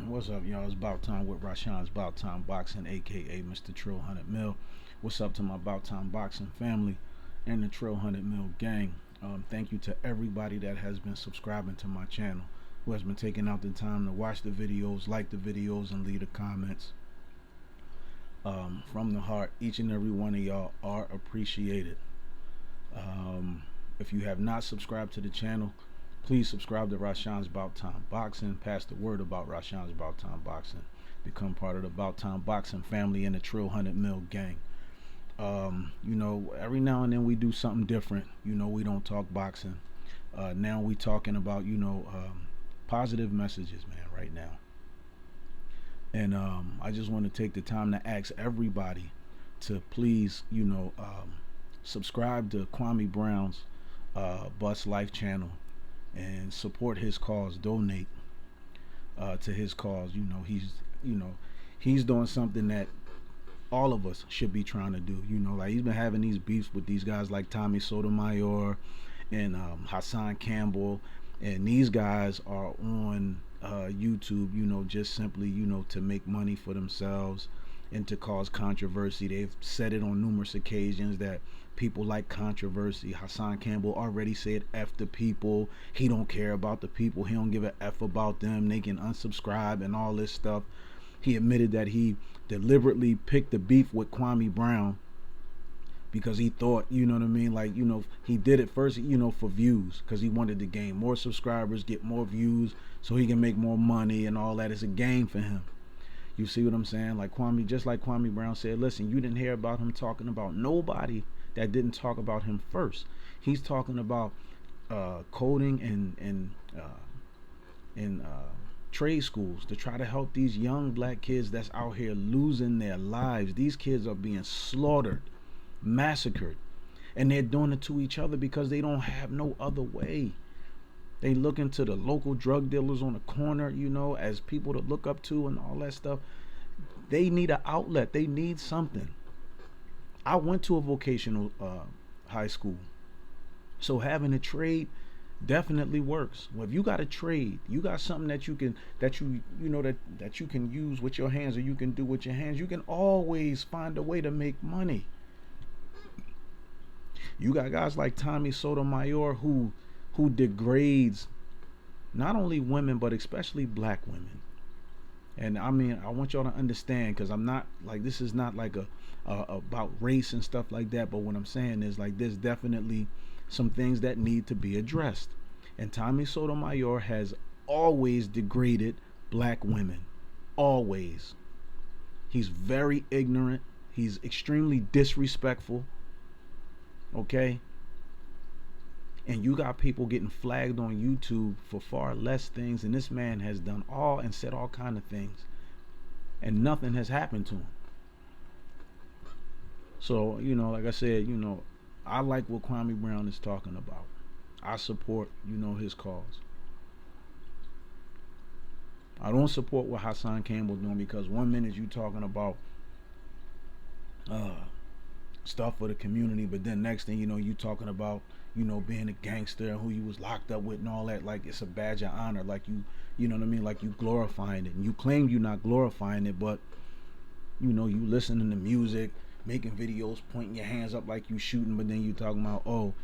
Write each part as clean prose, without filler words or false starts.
What's up, y'all? It's About Time with Rashawn's About Time Boxing, aka Mr. Trill 100 Mil. What's up to my About Time Boxing family and the Trill 100 Mil gang? Thank you to everybody that has been subscribing to my channel, who has been taking out the time to watch the videos, like the videos, and leave the comments. From the heart, each and every one of y'all are appreciated. Um, if you have not subscribed to the channel, please subscribe to Rashawn's About Time Boxing. Pass the word about Rashawn's About Time Boxing. Become part of the About Time Boxing family and the Trill 100 Mil gang. Every now and then we do something different. We don't talk boxing. Now we talking about, positive messages, man, right now. And I just want to take the time to ask everybody to please, subscribe to Kwame Brown's Bus Life channel and support his cause. Donate to his cause. You know he's doing something that all of us should be trying to do. Like he's been having these beefs with these guys like Tommy Sotomayor and Hassan Campbell, and these guys are on YouTube, just simply, to make money for themselves and to cause controversy. They've said it on numerous occasions that people like controversy. Hassan Campbell already said F the people. He don't care about the people. He don't give a F about them. They can unsubscribe and all this stuff. He admitted that he deliberately picked the beef with Kwame Brown because he thought, like, he did it first, for views, because he wanted to gain more subscribers, get more views, so he can make more money and all that. It's a game for him. You see what I'm saying? Like Kwame, just like Kwame Brown said, listen, you didn't hear about him talking about nobody that didn't talk about him first. He's talking about coding and trade schools to try to help these young black kids that's out here losing their lives. These kids are being slaughtered, massacred, and they're doing it to each other because they don't have no other way. They look into the local drug dealers on the corner, as people to look up to and all that stuff. They need an outlet. They need something. I went to a vocational high school, so having a trade definitely works. Well, if you got a trade, you got something that you can use with your hands, or you can do with your hands, you can always find a way to make money. You got guys like Tommy Sotomayor who degrades not only women but especially black women. And I mean, I want y'all to understand, because I'm not like, this is not like a about race and stuff like that, but what I'm saying is, like, there's definitely some things that need to be addressed. And Tommy Sotomayor has always degraded black women. Always. He's very ignorant. He's extremely disrespectful. Okay? And you got people getting flagged on YouTube for far less things, and this man has done all and said all kind of things, and nothing has happened to him. So, like I said, I like what Kwame Brown is talking about. I support, his cause. I don't support what Hassan Campbell doing, because one minute you talking about stuff for the community, but then next thing you talking about, being a gangster and who you was locked up with and all that, like it's a badge of honor, like you know what I mean, like you glorifying it. And you claim you're not glorifying it, but you listening to music, making videos, pointing your hands up like you shooting, but then you talking about, oh,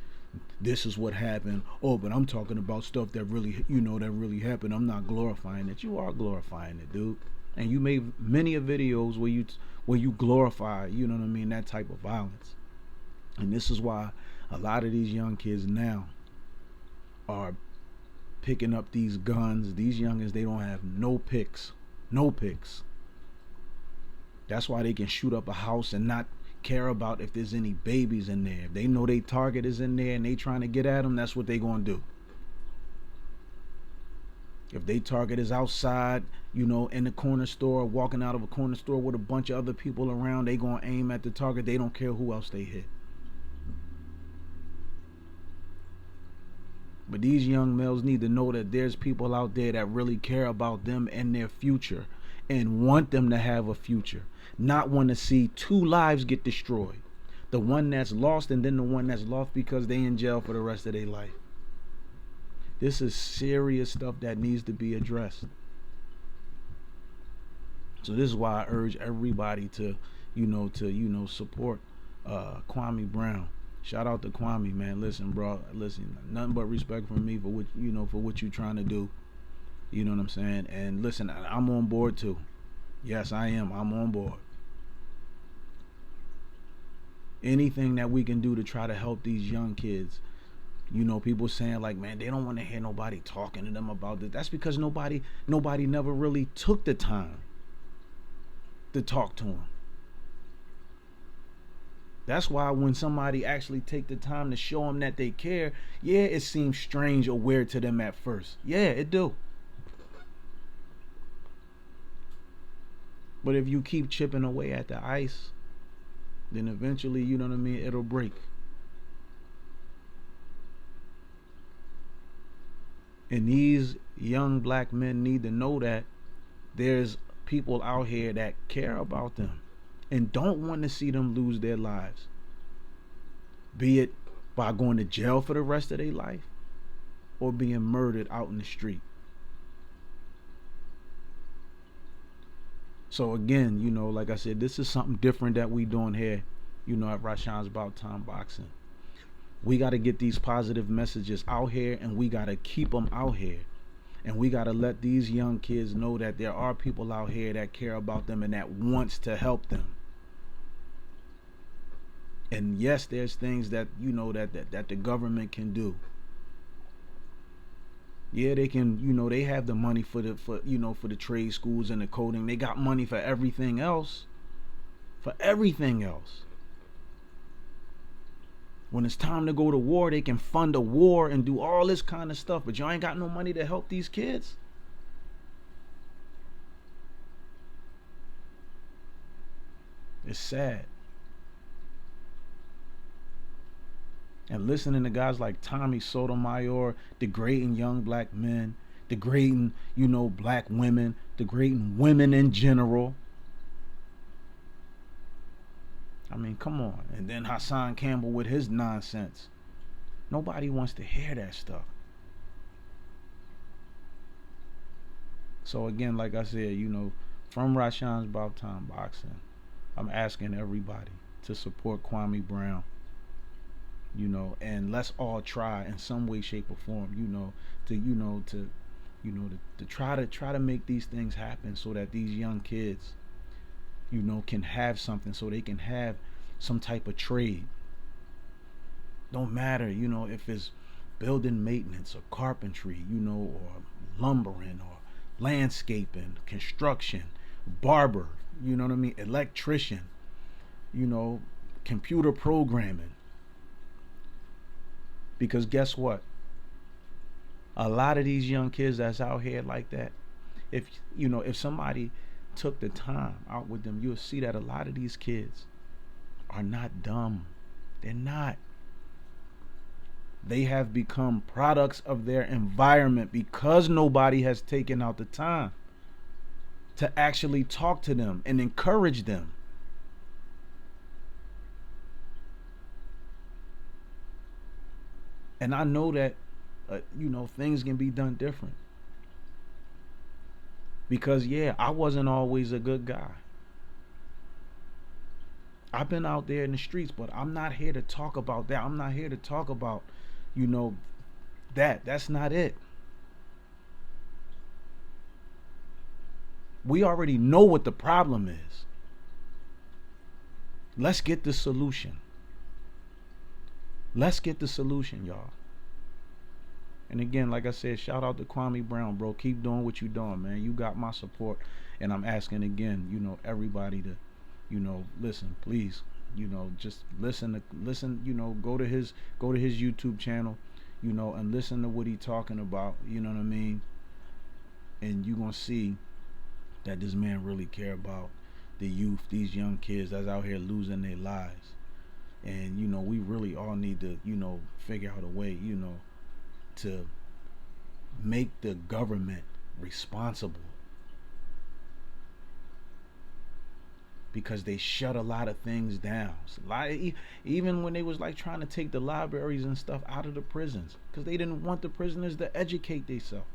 this is what happened. Oh, but I'm talking about stuff that really, that really happened. I'm not glorifying it. You are glorifying it, dude. And you made many of videos where you glorify, that type of violence. And this is why a lot of these young kids now are picking up these guns. These youngins, they don't have no picks. No picks. That's why they can shoot up a house and not care about if there's any babies in there. If they know their target is in there and they trying to get at them, that's what they gonna do. If they target is outside, in the corner store, walking out of a corner store with a bunch of other people around, they gonna aim at the target. They don't care who else they hit. But these young males need to know that there's people out there that really care about them and their future and want them to have a future, not want to see two lives get destroyed. The one that's lost, and then the one that's lost because they in jail for the rest of their life. This is serious stuff that needs to be addressed. So this is why I urge everybody to, support Kwame Brown. Shout out to Kwame, man. Listen, bro. Listen, nothing but respect from me for what you trying to do. You know what I'm saying? And listen, I'm on board too. Yes, I am. I'm on board. Anything that we can do to try to help these young kids. People saying like, man, they don't want to hear nobody talking to them about this. That's because nobody never really took the time to talk to them. That's why when somebody actually take the time to show them that they care, yeah, it seems strange or weird to them at first. Yeah, it do. But if you keep chipping away at the ice, then eventually, you know what I mean, it'll break. And these young black men need to know that there's people out here that care about them and don't want to see them lose their lives. Be it by going to jail for the rest of their life or being murdered out in the street. So again, like I said, this is something different that we doing here, at Rashawn's About Time Boxing. We got to get these positive messages out here, and we got to keep them out here. And we got to let these young kids know that there are people out here that care about them and that wants to help them. And yes, there's things that that the government can do. Yeah, they can, they have the money for the trade schools and the coding. They got money for everything else. For everything else. When it's time to go to war, they can fund a war and do all this kind of stuff, but y'all ain't got no money to help these kids. It's sad. And listening to guys like Tommy Sotomayor degrading young black men, degrading, black women, degrading women in general. I mean, come on. And then Hassan Campbell with his nonsense. Nobody wants to hear that stuff. So again, like I said, from Rashawn's About Time Boxing, I'm asking everybody to support Kwame Brown. And let's all try in some way, shape, or form, to try to make these things happen so that these young kids, can have something, so they can have some type of trade. Don't matter, if it's building maintenance or carpentry, or lumbering or landscaping, construction, barber, electrician, computer programming. Because guess what? A lot of these young kids that's out here like that, if somebody took the time out with them, you'll see that a lot of these kids are not dumb. They're not. They have become products of their environment because nobody has taken out the time to actually talk to them and encourage them. And I know that, things can be done different. Because, yeah, I wasn't always a good guy. I've been out there in the streets, but I'm not here to talk about that. I'm not here to talk about, that. That's not it. We already know what the problem is. Let's get the solution. Let's get the solution, y'all. And again, like I said, shout out to Kwame Brown, bro. Keep doing what you're doing, man. You got my support. And I'm asking again, everybody to, listen, please, just listen, go to his YouTube channel, and listen to what he's talking about, you know what I mean? And you're going to see that this man really care about the youth, these young kids that's out here losing their lives. And, we really all need to, figure out a way, to make the government responsible. Because they shut a lot of things down. Even when they was like trying to take the libraries and stuff out of the prisons. Because they didn't want the prisoners to educate themselves.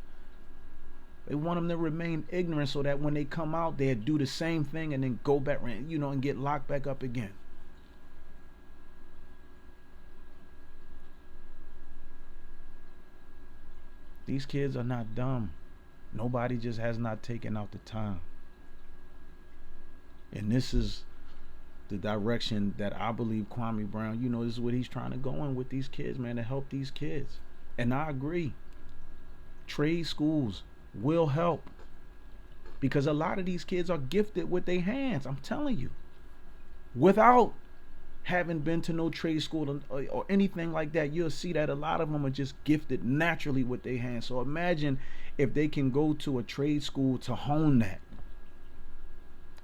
They want them to remain ignorant so that when they come out, they'll do the same thing and then go back, and get locked back up again. These kids are not dumb. Nobody just has not taken out the time. And this is the direction that I believe Kwame Brown, this is what he's trying to go in with these kids, man, to help these kids. And I agree. Trade schools will help, because a lot of these kids are gifted with their hands. I'm telling you, without having been to no trade school or anything like that, you'll see that a lot of them are just gifted naturally with their hands. So imagine if they can go to a trade school to hone that.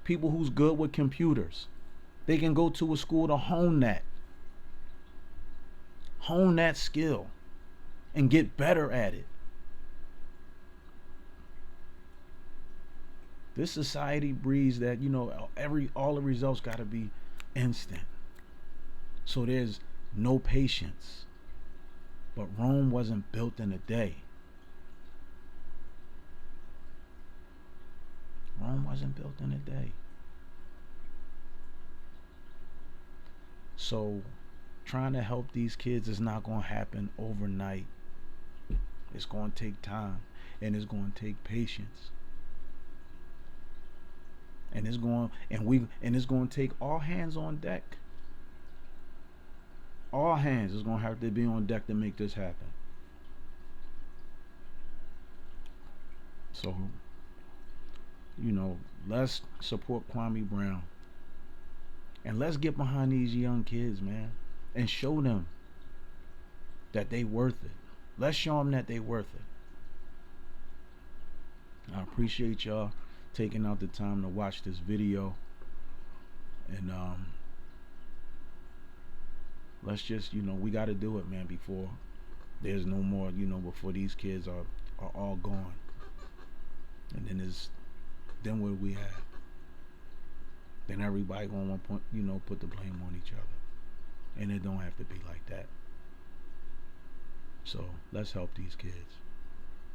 People who's good with computers, they can go to a school to hone that skill and get better at it. This society breeds that, all the results got to be instant. So there's no patience. But Rome wasn't built in a day. Rome wasn't built in a day. So trying to help these kids is not going to happen overnight. It's going to take time, and it's going to take patience. And it's going to take all hands on deck. All hands is going to have to be on deck to make this happen. So, let's support Kwame Brown. And let's get behind these young kids, man, and show them that they worth it. Let's show them that they worth it. I appreciate y'all taking out the time to watch this video. And let's just, we got to do it, man, before there's no more, before these kids are all gone. And then what we have? Then everybody gonna want to put the blame on each other, and it don't have to be like that. So let's help these kids.